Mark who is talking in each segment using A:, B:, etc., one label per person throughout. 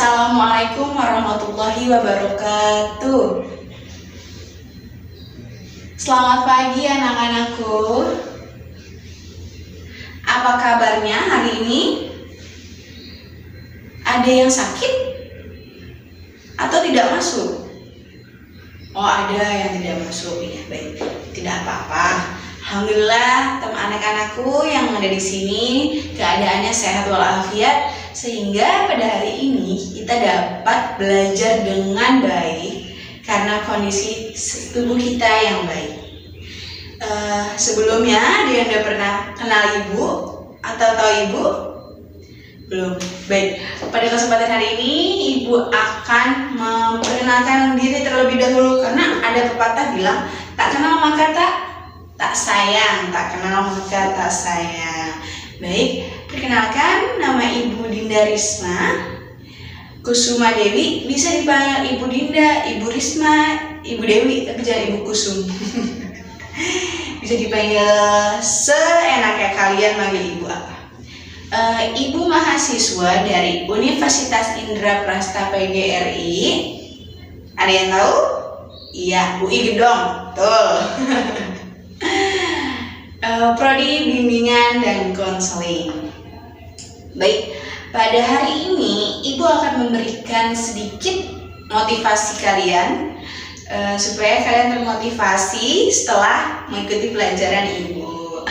A: Assalamualaikum warahmatullahi wabarakatuh. Selamat pagi anak-anakku. Apa kabarnya hari ini? Ada yang sakit? Atau tidak masuk? Oh, ada yang tidak masuk. Ya, baik. Tidak apa-apa. Alhamdulillah, teman anak-anakku yang ada di sini keadaannya sehat walafiat, sehingga pada hari ini kita dapat belajar dengan baik karena kondisi tubuh kita yang baik. Sebelumnya, dia udah pernah kenal ibu atau tahu ibu? Belum. Baik, pada kesempatan hari ini ibu akan memperkenalkan diri terlebih dahulu karena ada pepatah bilang tak kenal maka tak sayang, tak kenal maka tak sayang. Baik, perkenalkan, nama Ibu Dinda Risma Kusuma Dewi, bisa dipanggil Ibu Dinda, Ibu Risma, Ibu Dewi, tapi jangan Ibu Kusum. Bisa dipanggil seenaknya kalian, manggil Ibu apa. Ibu mahasiswa dari Universitas Indraprasta PGRI. Ada yang tahu? Iya, UI Gedong, betul. Prodi Bimbingan dan Konseling. Baik, pada hari ini Ibu akan memberikan sedikit motivasi kalian supaya kalian termotivasi setelah mengikuti pelajaran Ibu.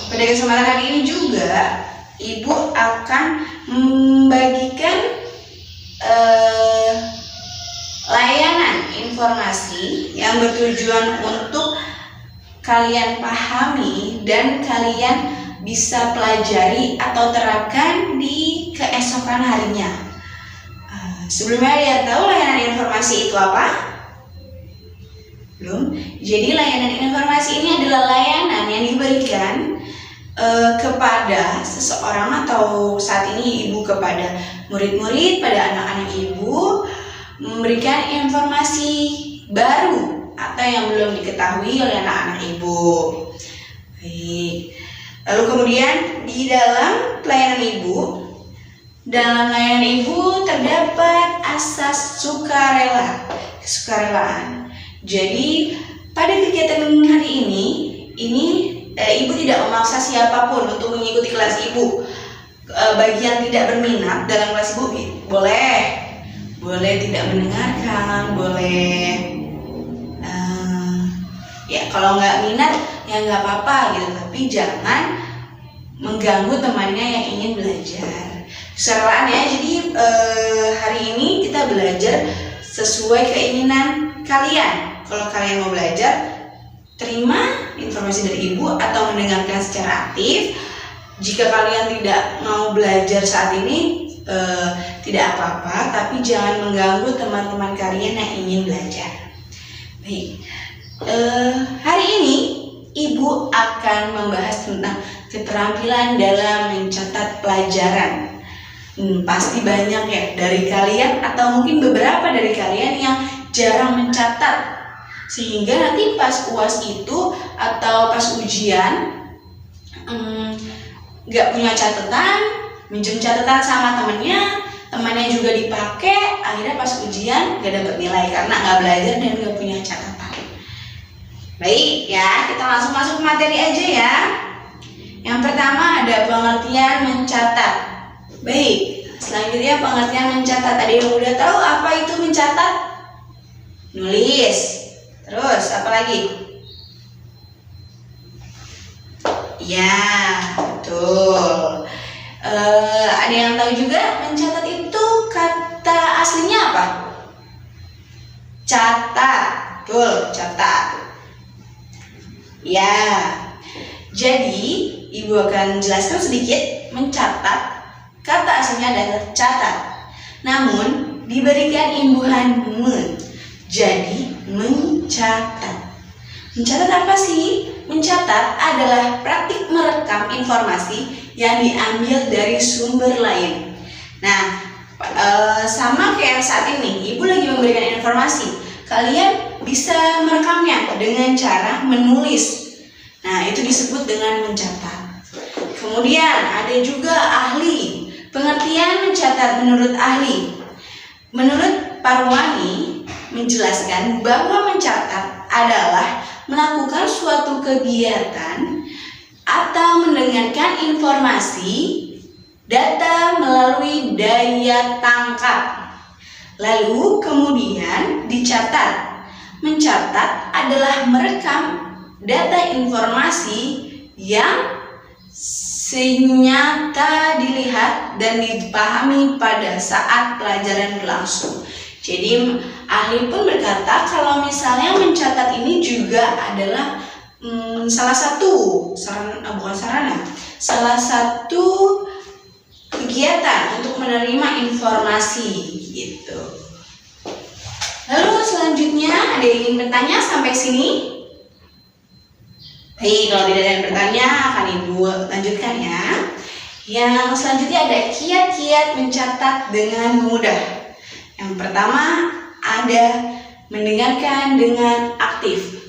A: Pada kesempatan hari ini juga Ibu akan membagikan layanan informasi yang bertujuan untuk kalian pahami dan kalian bisa pelajari atau terapkan di keesokan harinya. Sebelumnya dia tahu layanan informasi itu apa? Belum? Jadi layanan informasi ini adalah layanan yang diberikan kepada seseorang atau saat ini ibu kepada murid-murid, pada anak-anak ibu, memberikan informasi baru atau yang belum diketahui oleh anak-anak ibu. Baik. Lalu kemudian di dalam pelayanan ibu, dalam layanan ibu terdapat asas kesukarelaan. Jadi pada kegiatan hari ini ibu tidak memaksa siapapun untuk mengikuti kelas ibu. Bagi yang tidak berminat dalam kelas ibu boleh tidak mendengarkan, boleh ya kalau nggak minat ya nggak apa-apa gitu, tapi jangan mengganggu temannya yang ingin belajar. Kesukarelaan ya, jadi hari ini kita belajar sesuai keinginan kalian. Kalau kalian mau belajar, terima informasi dari ibu atau mendengarkan secara aktif. Jika kalian tidak mau belajar saat ini, tidak apa-apa, tapi jangan mengganggu teman-teman kalian yang ingin belajar. Baik, hari ini ibu akan membahas tentang keterampilan dalam mencatat pelajaran. Pasti banyak ya dari kalian atau mungkin beberapa dari kalian yang jarang mencatat, sehingga nanti pas UAS itu atau pas ujian nggak punya catatan, minjem catatan sama temannya juga dipakai, akhirnya pas ujian nggak dapat nilai karena nggak belajar dan nggak punya catatan. Baik ya, kita langsung masuk ke materi aja ya. Yang pertama ada pengertian mencatat. Baik, selanjutnya pengertian mencatat. Ada yang udah tahu apa itu mencatat? Nulis. Terus apa lagi? Ya, betul. Ada yang tahu juga mencatat itu kata aslinya apa? Catat. Betul, catat. Ya. Jadi, ibu akan jelaskan sedikit mencatat. Kata aslinya adalah catat. Namun, diberikan imbuhan men. Jadi, mencatat. Mencatat apa sih? Mencatat adalah praktik merekam informasi yang diambil dari sumber lain. Nah, sama kayak saat ini, ibu lagi memberikan informasi. Kalian bisa merekamnya dengan cara menulis. Nah, itu disebut dengan mencatat. Kemudian ada juga ahli. Pengertian mencatat menurut ahli. Menurut Parwani menjelaskan bahwa mencatat adalah melakukan suatu kegiatan atau mendengarkan informasi, data melalui daya tangkap, lalu kemudian dicatat. Mencatat adalah merekam data informasi yang senyata dilihat dan dipahami pada saat pelajaran berlangsung. Jadi ahli pun berkata kalau misalnya mencatat ini juga adalah salah satu kegiatan untuk menerima informasi gitu. Lalu selanjutnya ada yang ingin bertanya sampai sini? Baik, kalau tidak ada yang bertanya akan Ibu lanjutkan ya. Yang selanjutnya ada kiat-kiat mencatat dengan mudah. Yang pertama ada mendengarkan dengan aktif.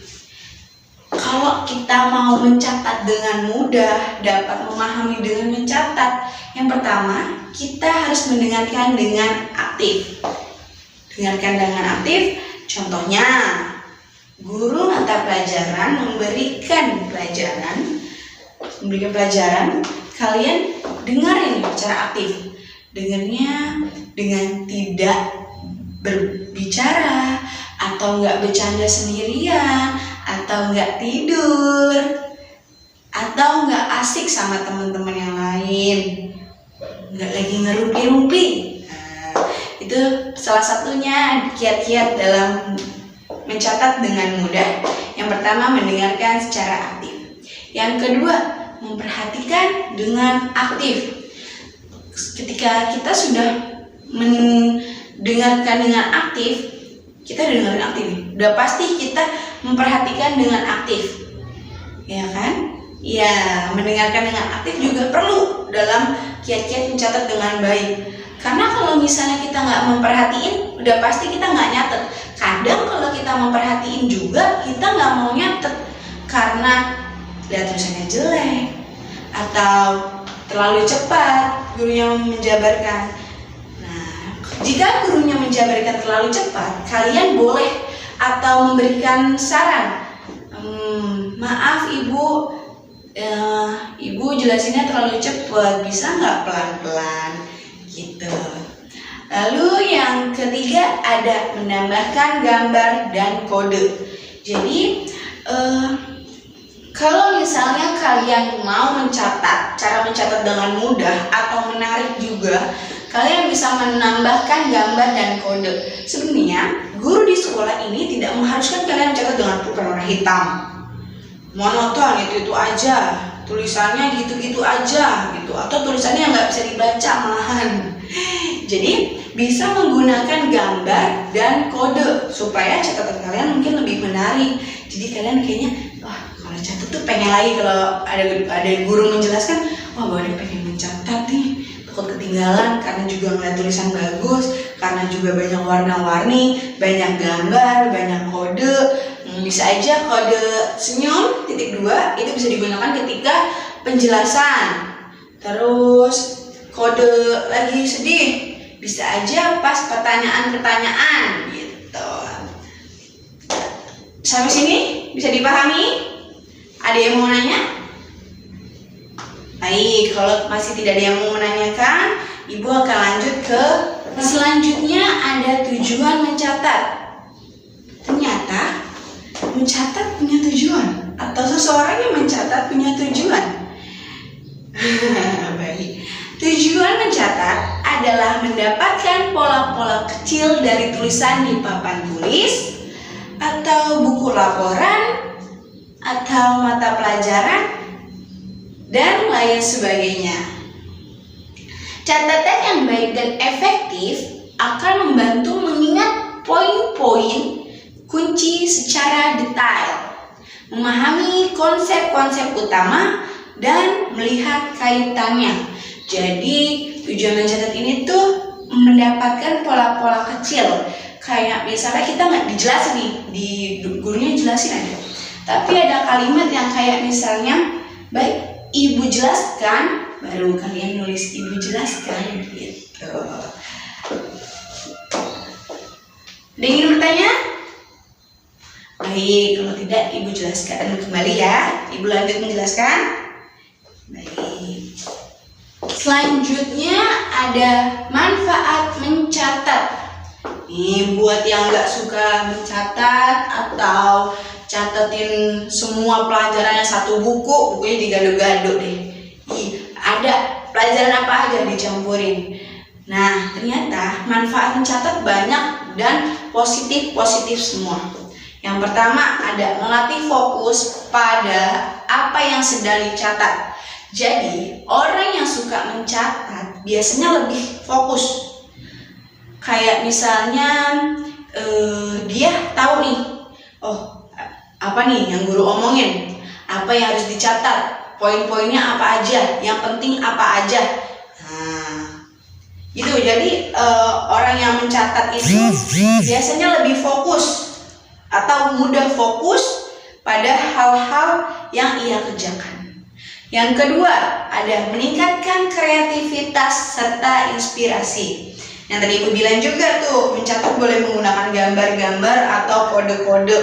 A: Kalau kita mau mencatat dengan mudah, dapat memahami dengan mencatat, yang pertama kita harus mendengarkan dengan aktif. Dengarkan dengan aktif, contohnya guru mata pelajaran memberikan pelajaran, kalian dengarin secara aktif. Dengarnya dengan tidak berbicara, atau nggak bercanda sendirian, atau nggak tidur, atau nggak asik sama teman-teman yang lain, nggak lagi ngerumpi-rumpi. Itu salah satunya kiat-kiat dalam mencatat dengan mudah. Yang pertama mendengarkan secara aktif. Yang kedua memperhatikan dengan aktif. Ketika kita sudah mendengarkan dengan aktif, kita dengerin aktif, udah pasti kita memperhatikan dengan aktif, ya kan? Ya, mendengarkan dengan aktif juga perlu dalam kiat-kiat mencatat dengan baik. Karena kalau misalnya kita nggak memperhatiin, udah pasti kita nggak nyatet. Kadang kalau kita memperhatiin juga, kita nggak mau nyatet karena lihat tulisannya jelek atau terlalu cepat gurunya menjabarkan. Nah, jika gurunya menjabarkan terlalu cepat, kalian boleh atau memberikan saran. Maaf ibu, ibu jelasinnya terlalu cepat, bisa nggak pelan-pelan? Gitu. Lalu yang ketiga ada menambahkan gambar dan kode. Jadi kalau misalnya kalian mau mencatat, cara mencatat dengan mudah atau menarik juga, kalian bisa menambahkan gambar dan kode. Sebenarnya guru di sekolah ini tidak mengharuskan kalian mencatat dengan pulpen warna hitam, monoton itu aja, tulisannya gitu-gitu aja gitu, atau tulisannya nggak bisa dibaca malahan. Jadi bisa menggunakan gambar dan kode supaya catatan kalian mungkin lebih menarik. Jadi kalian kayaknya kalau catat tuh pengen lagi, kalau ada guru menjelaskan, boleh pengen mencatat nih, takut ketinggalan karena juga ngeliat tulisan bagus, karena juga banyak warna-warni, banyak gambar, banyak kode. Bisa aja kode senyum ×2 itu bisa digunakan ketika penjelasan. Terus kode lagi sedih bisa aja pas pertanyaan-pertanyaan gitu. Sampai sini bisa dipahami? Ada yang mau nanya? Baik, kalau masih tidak ada yang mau menanyakan, Ibu akan lanjut ke selanjutnya. Ada tujuan mencatat. Ternyata mencatat punya tujuan, atau seseorang yang mencatat punya tujuan. Baik. Tujuan mencatat adalah mendapatkan pola-pola kecil dari tulisan di papan tulis, atau buku laporan, atau mata pelajaran, dan lain sebagainya. Catatan yang baik dan efektif akan membantu mengingat poin-poin kunci secara detail, memahami konsep-konsep utama, dan melihat kaitannya. Jadi tujuan mencatat ini tuh mendapatkan pola-pola kecil. Kayak misalnya kita nggak dijelasin nih, di gurunya jelasin aja, tapi ada kalimat yang kayak misalnya, baik ibu jelaskan baru kalian nulis ibu jelaskan gitu. Ada yang ingin bertanya? Baik, kalau tidak ibu jelaskan kembali ya. Ibu lanjut menjelaskan. Baik. Selanjutnya ada manfaat mencatat. Nih buat yang nggak suka mencatat atau catetin semua pelajarannya satu buku, bukunya digado-gado deh. Ada pelajaran apa aja dicampurin. Nah ternyata manfaat mencatat banyak dan positif semua. Yang pertama ada melatih fokus pada apa yang sedang dicatat. Jadi orang yang suka mencatat biasanya lebih fokus. Kayak misalnya dia tahu nih, oh apa nih yang guru omongin, apa yang harus dicatat, poin-poinnya apa aja, yang penting apa aja. Nah, gitu. Jadi orang yang mencatat itu biasanya lebih fokus atau mudah fokus pada hal-hal yang ia kerjakan. Yang kedua, ada meningkatkan kreativitas serta inspirasi. Yang tadi ibu bilang juga tuh, mencatat boleh menggunakan gambar-gambar atau kode-kode.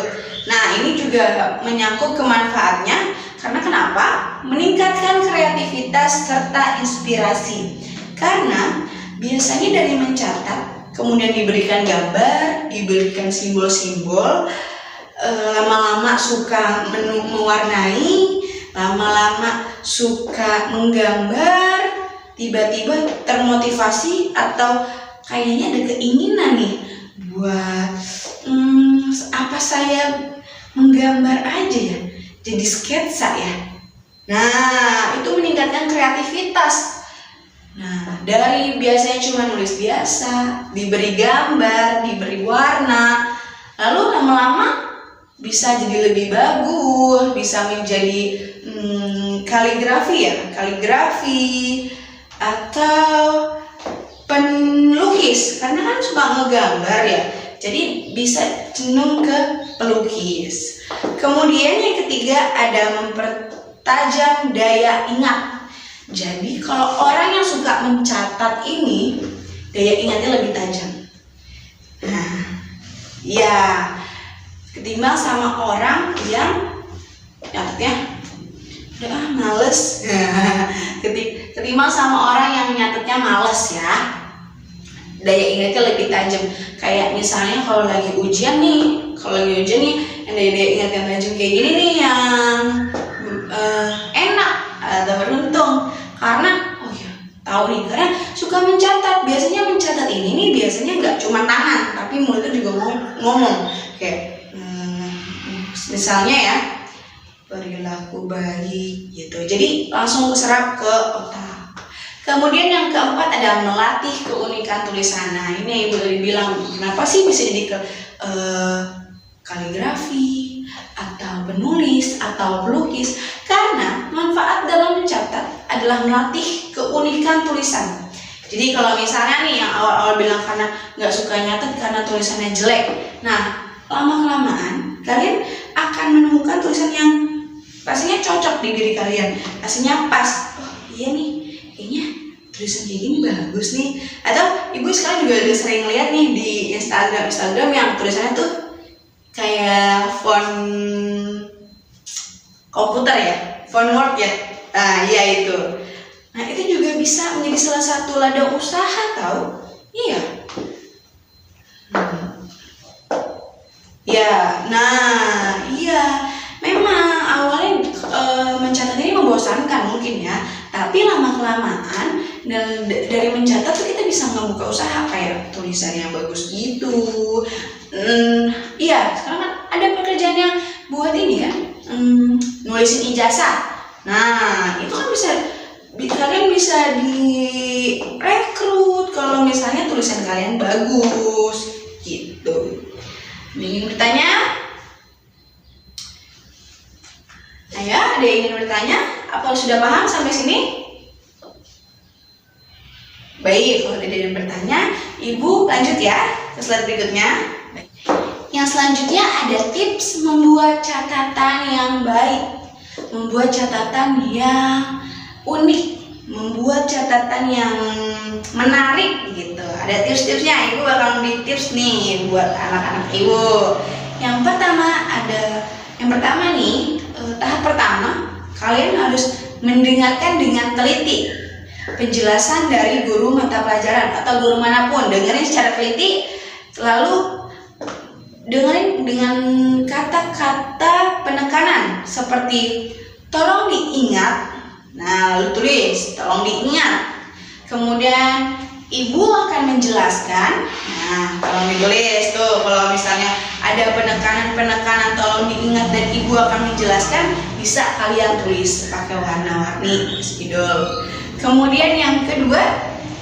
A: Nah ini juga menyangkut kemanfaatnya. Karena kenapa? Meningkatkan kreativitas serta inspirasi. Karena biasanya dari mencatat, kemudian diberikan gambar, diberikan simbol-simbol, lama-lama suka mewarnai, lama-lama suka menggambar, tiba-tiba termotivasi atau kayaknya ada keinginan nih buat apa saya menggambar aja ya, jadi sketsa ya. Nah itu meningkatkan kreativitas. Nah dari biasanya cuma nulis biasa, diberi gambar, diberi warna, lalu lama-lama bisa jadi lebih bagus, bisa menjadi kaligrafi atau pelukis, karena kan suka ngegambar ya, jadi bisa cenderung ke pelukis. Kemudian yang ketiga ada mempertajam daya ingat. Jadi kalau orang yang suka mencatat ini daya ingatnya lebih tajam. Nah, ya ketimbang sama orang yang nyatetnya udah males. Ketimbang sama orang yang nyatetnya males ya, daya ingatnya lebih tajam. Kayak misalnya kalau lagi ujian nih, yang daya ingat yang tajam kayak gini nih yang enak atau beruntung. Karena tahu nih, karena suka mencatat. Biasanya mencatat ini nih biasanya nggak cuma tangan, tapi mulutnya juga ngomong. Kayak misalnya ya, perilaku baik gitu. Jadi langsung keserap ke otak. Kemudian yang keempat ada melatih keunikan tulisan. Nah ini ibu tadi bilang, kenapa sih bisa jadi kaligrafi atau penulis atau pelukis? Karena manfaat dalam mencatat adalah melatih keunikan tulisan. Jadi kalau misalnya nih yang awal-awal bilang karena nggak suka nyatet karena tulisannya jelek, nah lama-kelamaan kalian akan menemukan tulisan yang rasanya cocok di diri kalian, rasanya pas. Oh iya nih, kayaknya tulisan kayak gini bagus nih. Atau ibu sekarang juga udah sering lihat nih di Instagram yang tulisannya tuh kayak font komputer ya, font Word ya. Nah iya itu. Nah itu juga bisa menjadi salah satu ladang usaha tahu. Iya. Ya, nah iya. Memang awalnya mencatat ini membosankan mungkin ya, tapi lama-kelamaan dari mencatat tuh kita bisa ngebuka usaha kayak tulisan yang bagus gitu. Iya, sekarang kan ada pekerjaan yang buat ini kan, nulisin ijazah. Nah, itu kan kalian bisa direkrut kalau misalnya tulisan kalian bagus gitu. Ingin bertanya? Ayo, ada yang ingin bertanya? Apa sudah paham sampai sini? Baik, kalau tidak ada yang bertanya, ibu lanjut ya ke slide berikutnya. Yang selanjutnya ada tips membuat catatan yang baik, membuat catatan yang unik. membuat catatan yang menarik gitu. Ada tips-tipsnya, Ibu bakal memberi tips nih buat anak-anak Ibu. Yang pertama nih, tahap pertama, kalian harus mendengarkan dengan teliti penjelasan dari guru mata pelajaran atau guru manapun. Dengerin secara teliti, lalu dengerin dengan kata-kata penekanan seperti tolong diingat. Nah, lalu tulis tolong diingat. Kemudian Ibu akan menjelaskan. Nah, tolong ditulis tuh. Kalau misalnya ada penekanan tolong diingat dan Ibu akan menjelaskan, bisa kalian tulis pakai warna-warni spidol. Kemudian yang kedua,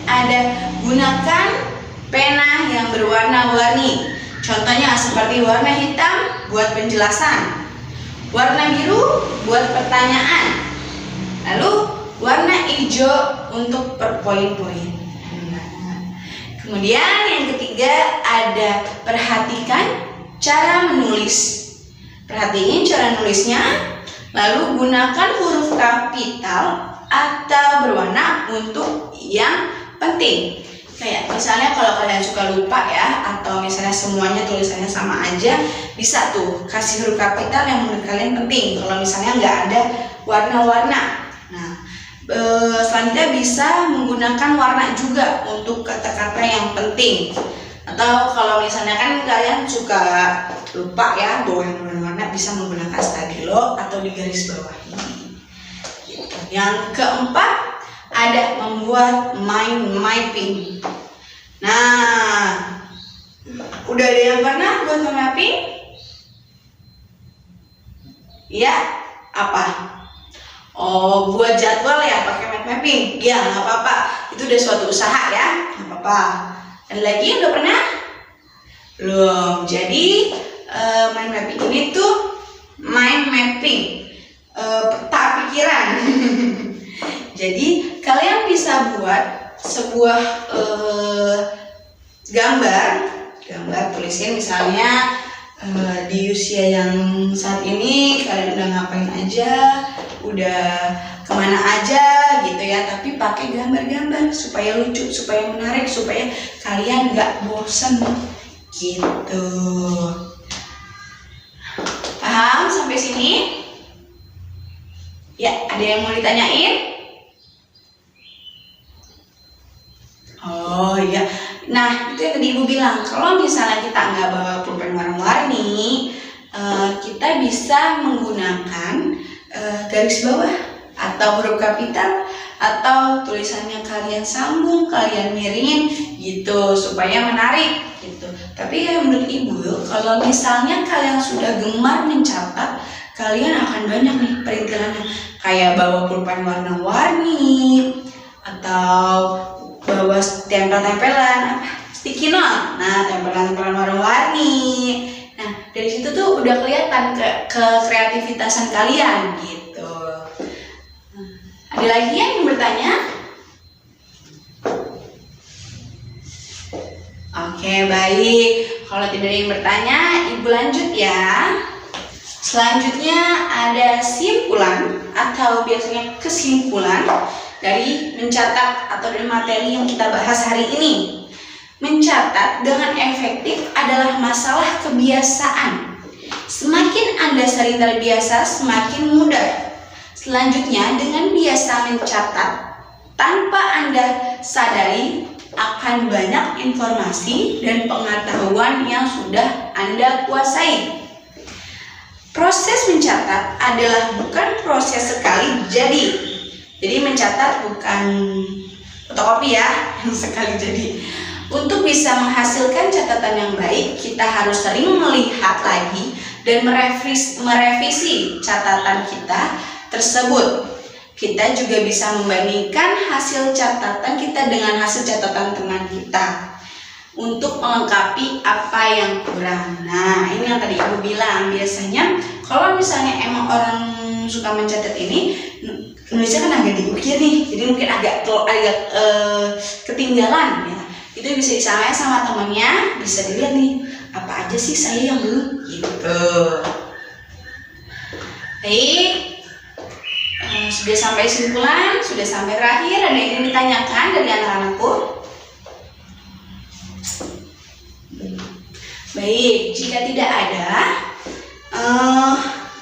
A: ada gunakan pena yang berwarna-warni. Contohnya seperti warna hitam buat penjelasan, warna biru buat pertanyaan, lalu warna hijau untuk poin-poin. Kemudian yang ketiga, ada perhatikan cara menulis. Perhatiin cara nulisnya, lalu gunakan huruf kapital atau berwarna untuk yang penting. Kayak misalnya kalau kalian suka lupa ya, atau misalnya semuanya tulisannya sama aja, bisa tuh kasih huruf kapital yang menurut kalian penting. Kalau misalnya nggak ada warna-warna. Nah, selanjutnya bisa menggunakan warna juga untuk kata-kata yang penting. Atau kalau misalnya kan kalian suka lupa ya bawa yang warna-warna, bisa menggunakan stabilo atau di garis bawah ini. Gitu. Yang keempat, ada membuat mind mapping. Nah, udah ada yang pernah buat mind mapping? Ya, apa? Oh, buat jadwal ya pakai mind mapping? Ya, nggak apa-apa. Itu udah suatu usaha ya, nggak apa-apa. Ada lagi yang udah pernah? Belum. Jadi mind mapping ini tuh mind mapping, peta pikiran. Jadi kalian bisa buat sebuah gambar tulisin misalnya di usia yang saat ini kalian udah ngapain aja, udah kemana aja gitu ya, tapi pakai gambar-gambar supaya lucu, supaya menarik, supaya kalian nggak bosen gitu. Paham sampai sini? Ya, ada yang mau ditanyain? Oh iya, nah itu yang tadi Ibu bilang, kalau misalnya kita nggak bawa pulpen warna-warni, kita bisa menggunakan garis bawah atau huruf kapital, atau tulisannya kalian sambung, kalian miringin gitu supaya menarik gitu. Tapi ya menurut Ibu, kalau misalnya kalian sudah gemar mencatat, kalian akan banyak nih perintilannya, kayak bawa pulpen warna-warni atau bawa tempel-tempelan, sticky note. Nah, tempelan-tempelan warna-warni. Nah, dari situ tuh udah kelihatan ke kreativitasan kalian gitu. Ada lagi yang bertanya? Oke, baik. Kalau tidak ada yang bertanya, Ibu lanjut ya. Selanjutnya ada simpulan atau biasanya kesimpulan dari mencatat atau dari materi yang kita bahas hari ini. Mencatat dengan efektif adalah masalah kebiasaan. Semakin Anda sering terbiasa, semakin mudah. Selanjutnya, dengan biasa mencatat, tanpa Anda sadari, akan banyak informasi dan pengetahuan yang sudah Anda kuasai. Proses mencatat adalah bukan proses sekali jadi. Jadi mencatat bukan fotokopi ya, yang sekali jadi. Untuk bisa menghasilkan catatan yang baik, kita harus sering melihat lagi dan merevisi catatan kita tersebut. Kita juga bisa membandingkan hasil catatan kita dengan hasil catatan teman kita untuk melengkapi apa yang kurang. Nah, ini yang tadi Ibu bilang, biasanya kalau misalnya emang orang suka mencatat ini, nulisnya kan agak diukir nih, jadi mungkin agak ketinggalan ya. Itu bisa disamain sama temannya, bisa dilihat nih, apa aja sih saya yang belum gitu. Baik, Sudah sampai simpulan, sudah sampai terakhir. Ada yang ingin ditanyakan dari anak-anakku? Baik, jika tidak ada,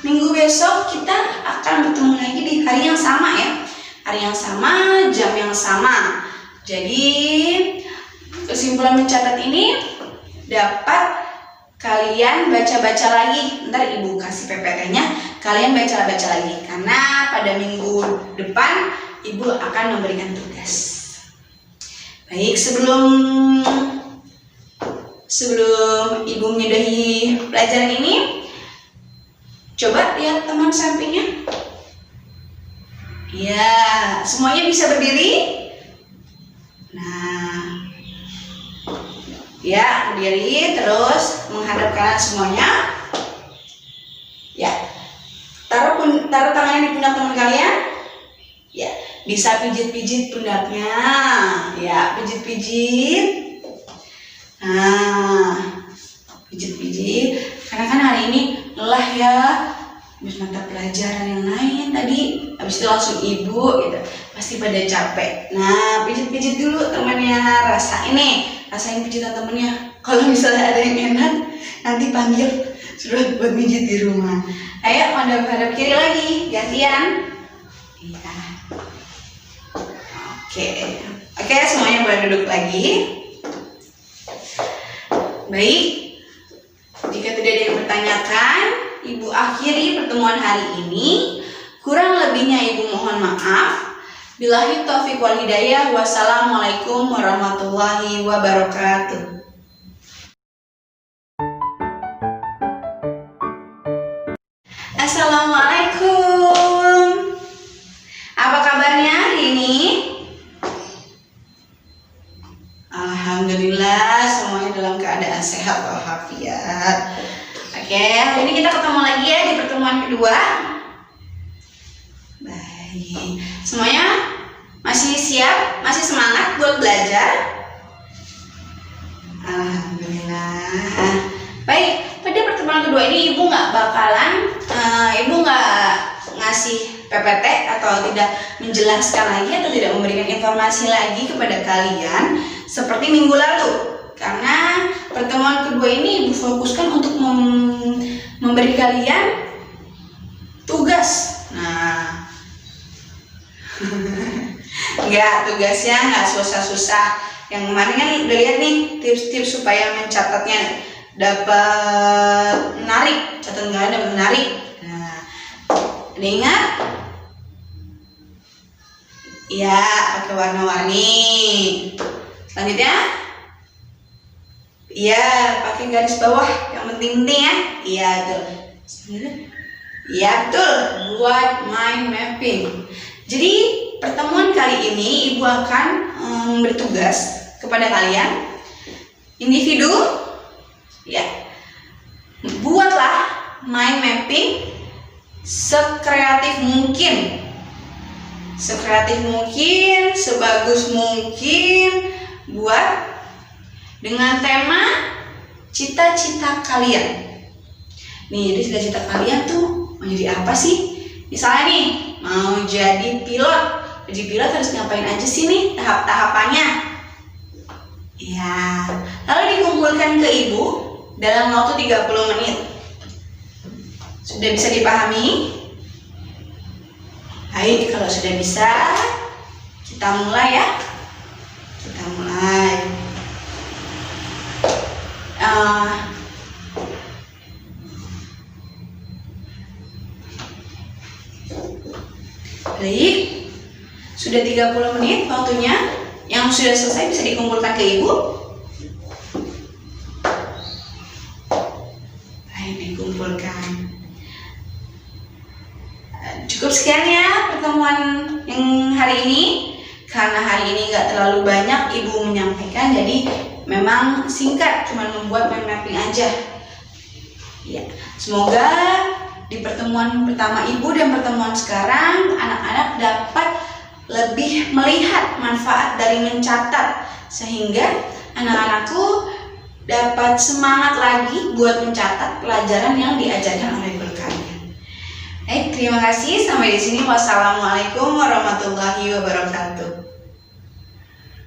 A: minggu besok kita akan bertemu lagi di hari yang sama ya. Hari yang sama, jam yang sama. Jadi kesimpulan mencatat ini dapat kalian baca-baca lagi. Ntar ibu kasih PPT-nya, kalian baca-baca lagi. Karena pada minggu depan ibu akan memberikan tugas. Baik, sebelum ibu menyudahi pelajaran ini, coba lihat teman sampingnya. Ya, semuanya bisa berdiri. Nah, ya, berdiri terus menghadap kanan semuanya. Ya, taruh tangannya di pundak teman kalian. Ya, bisa pijit-pijit pundaknya. Ya, pijit-pijit. Nah, pijit-pijit. Karena kan hari ini lelah ya, habis mata pelajaran yang lain tadi, habis itu langsung ibu gitu, pasti pada capek. Nah, pijit-pijit dulu temannya, rasain pijitan temennya. Kalau misalnya ada yang enak, nanti panggil suruh buat pijit di rumah. Ayo hadap kiri lagi, gantian. Iya. Oke, semuanya boleh duduk lagi. Baik, jika tidak ada yang bertanyakan, ibu akhiri pertemuan hari ini. Kurang lebihnya ibu mohon maaf. Billahi taufiq wal hidayah. Wassalamualaikum warahmatullahi wabarakatuh. Assalamualaikum. Apa kabarnya hari ini? Alhamdulillah, semuanya dalam keadaan sehat walafiat. Oke, hari ini kita ketemu lagi ya di pertemuan kedua. Baik, semuanya masih siap, masih semangat buat belajar? Alhamdulillah. Baik, pada pertemuan kedua ini ibu nggak ngasih PPT atau tidak menjelaskan lagi atau tidak memberikan informasi lagi kepada kalian seperti minggu lalu. Karena pertemuan kedua ini ibu fokuskan untuk memberi kalian tugas. Nah, tugasnya nggak susah-susah. Yang kemarin kan udah lihat nih tips-tips supaya mencatatnya dapat menarik, catat nggak dapat menarik. Nah, ada ingat? Ya, pakai warna-warni. Selanjutnya, iya, pakai garis bawah yang penting-penting ya. Iya, betul. Iya, betul. Buat mind mapping. Jadi, pertemuan kali ini ibu akan memberi tugas kepada kalian individu. Ya. Buatlah mind mapping sekreatif mungkin. Sebagus mungkin, buat dengan tema cita-cita kalian. Nih, jadi cita-cita kalian tuh mau jadi apa sih? Misalnya nih, mau jadi pilot. Jadi pilot harus ngapain aja sih nih tahap-tahapannya? Ya, lalu dikumpulkan ke ibu dalam waktu 30 menit. Sudah bisa dipahami? Baik, kalau sudah bisa, kita mulai ya. Kita mulai. Baik, sudah 30 menit waktunya. Yang sudah selesai bisa dikumpulkan ke ibu. Baik, dikumpulkan. Cukup sekian ya pertemuan yang hari ini. Karena hari ini nggak terlalu banyak ibu menyampaikan, jadi memang singkat, cuma membuat mind mapping aja. Ya, semoga di pertemuan pertama ibu dan pertemuan sekarang anak-anak dapat lebih melihat manfaat dari mencatat, sehingga anak-anakku dapat semangat lagi buat mencatat pelajaran yang diajarkan oleh guru kalian. Baik, terima kasih. Sampai di sini. Wassalamualaikum warahmatullahi wabarakatuh.